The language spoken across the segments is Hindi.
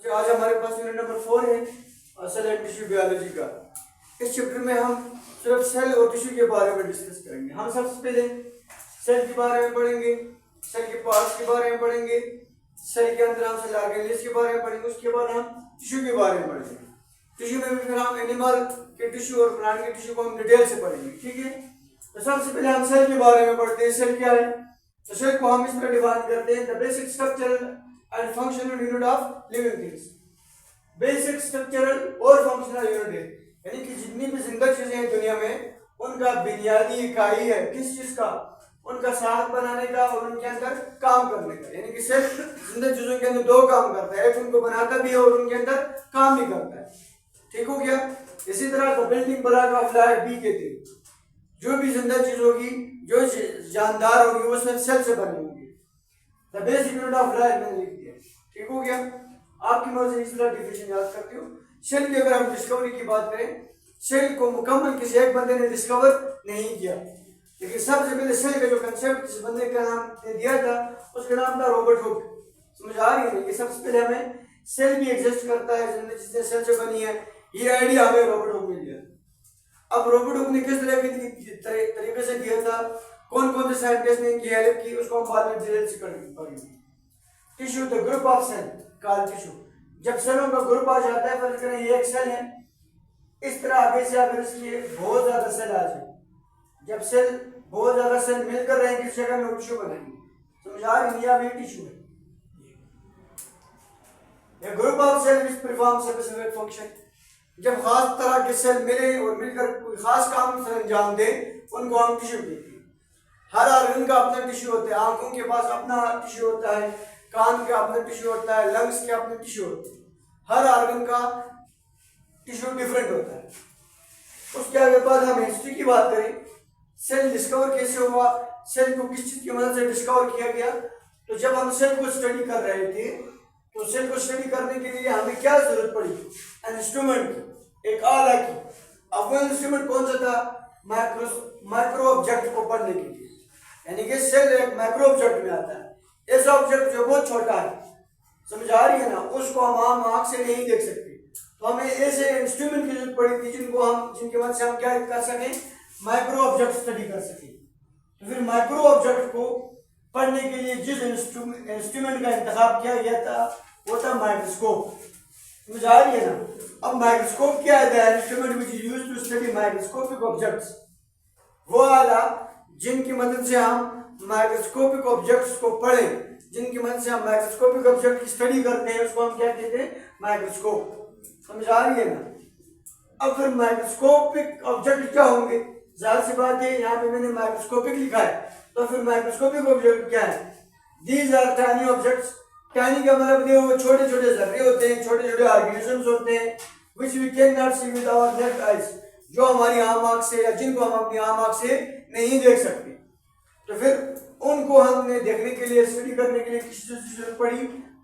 आज हमारे पास यूनिट नंबर 4 है सेल एंड टिश्यू बायोलॉजी का। इस चैप्टर में हम सिर्फ सेल और टिश्यू के बारे में डिस्कस करेंगे। हम सबसे पहले सेल के बारे में पढ़ेंगे, सेल के पार्ट्स के बारे में पढ़ेंगे, सेल के अंदर हम सेल ऑर्गेनेल्स के बारे में पढ़ेंगे, उसके बाद हम टिश्यू के बारे में पढ़ेंगे। टिश्यू में भी फिर हम एनिमल के टिश्यू और प्लांट के टिश्यू को हम डिटेल से पढ़ेंगे, ठीक है। तो सबसे पहले हम सेल के बारे में पढ़ते हैं। सेल क्या है? तो सेल को हम इस तरह डिफाइन करते हैं, the basic structural and functional unit of living things. Basic structural और फंक्शनल यूनिट है, यानी कि जितनी भी जिंदा चीजें हैं दुनिया में उनका बुनियादी इकाई है किस चीज का? उनका साथ बनाने का और उनके अंदर काम करने का। यानी कि सेल जिंदा चीजों के अंदर दो काम करता है, एक उनको बनाता भी है और उनके अंदर काम भी करता है, ठीक हो गया। इसी तरह the building block of life भी कहते हैं, जो भी जिंदा चीज होगी, जो जानदार होगी, वो सब सेल से बनी होगी। The basic unit of life मैंने लिख दिया, ठीक हो गया। आपकी मर्जी इस तरह डिफिनेशन याद करते हो। सेल की अगर हम डिस्कवरी की बात करें, सेल को मुकम्मल किसी एक बंदे ने डिस्कवर नहीं किया, लेकिन सबसे पहले सेल का जो कंसेप्ट जिस बंदे का नाम दिया था उसका नाम था रॉबर्ट हुक। समझ आ रही है कि सबसे पहले हमें सेल भी एग्जिस्ट करता है, जिसने सेल से बनी है, ये आइडिया हमें रॉबर्ट हुक ने दिया। अब रॉबर्ट हुक ने किस तरह के तरीके से दिया था, कौन कौन से साइंटिस्ट ने इनकी हेल्प की, उसको हम बाद में डिटेल से पढ़ेंगे। Tissue the group of cell called tissue. जब सेलों का ग्रुप आ जाता है, फर्ज करें ये एक सेल है, इस तरह आगे से अगर इसके बहुत ज्यादा सेल आ जाए, जब सेल बहुत ज्यादा सेल मिलकर रहेंगे किस जगह में टिश्यू बनाएंगे। समझ आ रही है? ये टिश्यू है, ये group of cell which perform specific function. जब खास तरह के सेल मिले और मिलकर कोई खास काम अंजाम दे, उनको हम टिश्यू कहते हैं। हर ऑर्गन का अपना टिश्यू होता है, आंखों के पास अपना टिश्यू होता है, कान का अपना टिश्यू होता है, लंग्स के अपने टिश्यू होते हैं। हर ऑर्गन का टिश्यू डिफरेंट होता है। उसके आगे बाद हम हिस्ट्री की बात करें, सेल डिस्कवर कैसे हुआ, सेल को किस चीज की मदद से डिस्कवर किया गया। तो जब हम सेल को स्टडी कर रहे थे, तो सेल को स्टडी करने के लिए हमें क्या जरूरत पड़ी? इंस्ट्रूमेंट की, एक आला की। अब वो इंस्ट्रूमेंट कौन सा था? माइक्रो ऑब्जेक्ट को पढ़ने के लिए, यानी कि सेल एक माइक्रो ऑब्जेक्ट में आता है। ऐसा ऑब्जेक्ट जो बहुत छोटा है, समझ आ रही है ना, उसको हम आम आंख से नहीं देख सकते, तो हमें ऐसे इंस्ट्रूमेंट की जरूरत पड़ी थी जिनकी मदद से हम क्या कर सकें? माइक्रो ऑब्जेक्ट स्टडी कर सकें। तो फिर माइक्रो ऑब्जेक्ट को पढ़ने के लिए जिस इंस्ट्रूमेंट का इंतखाब किया गया था वो था माइक्रोस्कोप। समझ आ रही है ना? अब माइक्रोस्कोप क्या है? Instrument which is used to study microscopic objects. वो आला जिनकी मदद से हम माइक्रोस्कोपिक ऑब्जेक्ट्स को पढ़ें, जिनकी मदद से हम माइक्रोस्कोपिक ऑब्जेक्ट की स्टडी करते हैं, उसको हम क्या कहते हैं? माइक्रोस्कोप। समझ आ रही है ना? अब फिर माइक्रोस्कोपिक ऑब्जेक्ट क्या होंगे? जाहिर सी बात है, यहाँ पे मैंने माइक्रोस्कोपिक लिखा है, तो फिर माइक्रोस्कोपिक ऑब्जेक्ट क्या है? These are tiny objects. Tiny का मतलब वो छोटे छोटे जर्रे होते हैं, छोटे छोटे ऑर्गेनिजम्स होते हैं, which we can not see with our naked eyes, जो हमारी आम आंख से या जिनको हम अपनी आम आंख से नहीं देख सकते। तो फिर उनको हमने देखने के लिए, स्टडी करने के लिए किस चीज की जरूरत पड़ी?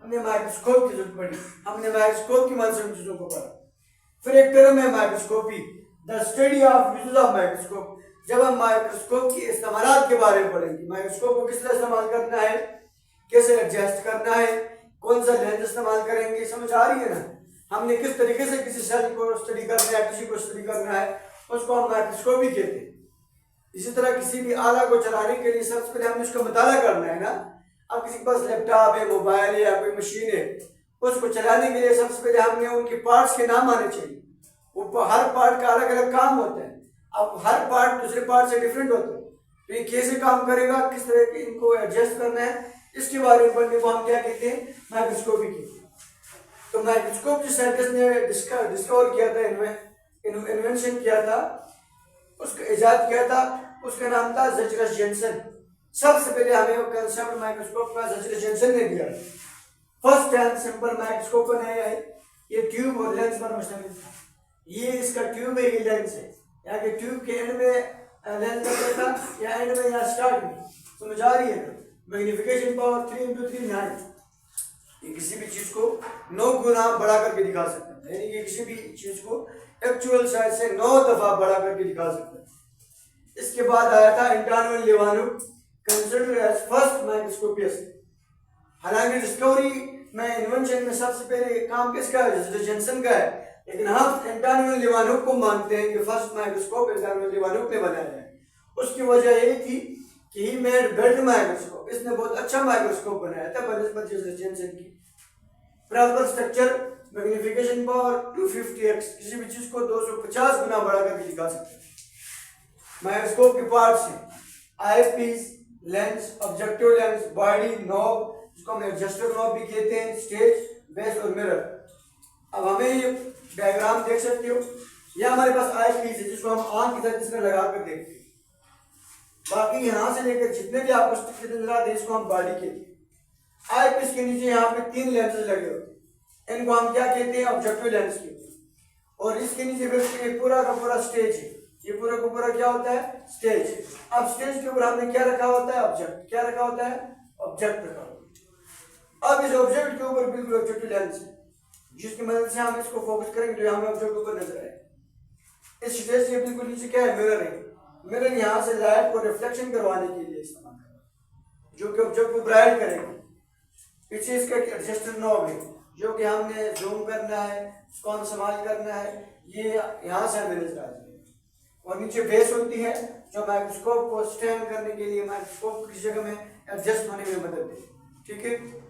हमने माइक्रोस्कोप की जरूरत पड़ी। हमने माइक्रोस्कोप की मदद से उन चीजों को पढ़ा। फिर एक टर्म है microscopy, the study of use of microscope. जब हम माइक्रोस्कोप की इस्तेमाल के बारे में पढ़ेंगे, माइक्रोस्कोप को किस तरह इस्तेमाल करना है, कैसे एडजस्ट करना है, कौन सा लेंस इस्तेमाल करेंगे। समझ आ रही है ना? हमने किस तरीके से किसी सेल को स्टडी करना है, किसी को स्टडी करना है, उसको हम माइक्रोस्कोपी कहते हैं। इसी तरह किसी भी आला को चलाने के लिए सबसे पहले हमने उसका मुताला करना है ना। अब किसी के पास लैपटॉप है, मोबाइल है या कोई मशीन है, उसको चलाने के लिए सबसे पहले हमने उनके पार्ट्स के नाम आने चाहिए। वो हर पार्ट का अलग अलग काम होता है। अब हर पार्ट दूसरे पार्ट से डिफरेंट होता है, तो ये कैसे काम करेगा, किस तरह के इनको एडजस्ट करना है, इसके बारे में पढ़ने को हम क्या कहते हैं? माइक्रोस्कोपी कहते हैं। तो माइक्रोस्कोप जिस साइंटिस्ट ने डिस्कवर किया था, इन्वेंशन किया था, उसका इजाद किया था, उसका नाम था ज़ेचरस जेनसन। सबसे पहले हमें वो कंसेप्ट माइक्रोस्कोप का ज़ेचरस जेनसन ने दिया। फर्स्ट टाइम सिंपल माइक्रोस्कोप बनाया है। ये ट्यूब और लेंस पर मुश्तमिल था। ये इसका ट्यूब है, ये लेंस है। यहाँ के ट्यूब के एंड में लेंस लगता था, या एंड में या स्टार्ट में। समझ आ रही है ना? Magnification power 3 × 3 9। ये किसी भी चीज को 9 गुना बढ़ा करके दिखा सकता है, यानी कि किसी भी चीज को एक्चुअल साइज से 9 दफा बढ़ा करके दिखा सकता है। इसके बाद आया था Antonio Leeuwenhoek, considered as first microscopist. हालांकि डिस्कवरी मैं इन्वेंशन में सबसे पहले काम किसका है, जैसे जेनसन का है, लेकिन हम एंटोनियो लीवानोव को मानते हैं कि फर्स्ट माइक्रोस्कोप एंटोनियो लीवानोव ने बनाया है। उसकी वजह ये थी कि ही मेड बेटर माइक्रोस्कोप, इसने बहुत अच्छा माइक्रोस्कोप बनाया था बनस्पत जैसे जेनसन की। Proper structure, magnification power 250x, किसी भी चीज को 250 गुना बड़ा करके दिखा सकते हैं। माइक्रोस्कोप के पार्ट्स हैं eyepiece, lens, objective lens, body, knob, जिसको हम एडजस्टर नॉब भी कहते हैं, स्टेज, बेस और मिरर। अब हमें ये डायग्राम देख सकते हो, ये हमारे पास आई पीस है जिसको हम आंख की तरह इसमें लगा कर देखते हैं। बाकी यहाँ से लेकर जितने भी आपको स्ट्रक्चर नजर आते हैं इसको हम बॉडी कहते हैं। आई पीस के नीचे यहाँ पे 3 लेंसेज लगे होते हैं, इनको हम क्या कहते हैं, ऑब्जेक्टिव लेंस कहते हैं। और इसके नीचे फिर पूरा का पूरा स्टेज है, ये पूरा का पूरा क्या होता है, स्टेज। अब स्टेज के ऊपर हमने क्या रखा होता है, ऑब्जेक्ट। क्या रखा होता है, ऑब्जेक्ट रखा होता है। अब इस ऑब्जेक्ट के ऊपर बिल्कुल ऑब्जेक्टिव लेंस है जिसकी मदद से हम इसको फोकस करेंगे जो हमें ऑब्जेक्ट के ऊपर नजर आए। इस स्टेज के बिल्कुल नीचे क्या है, मिरर है। मिरर यहाँ से लाइट को रिफ्लेक्शन करवाने के लिए इस्तेमाल करें, जो कि ऑब्जेक्ट को ब्राइट करेंगे। पीछे इसका एडजस्टर नॉब है, जो कि हमने जूम करना है, उसको हम संभाल करना है, ये यहाँ से हमें नजर आ जाएगा। और नीचे बेस होती है जो माइक्रोस्कोप को स्टैंड करने के लिए माइक्रोस्कोप की जगह में एडजस्ट होने में मदद देती है। ठीक है।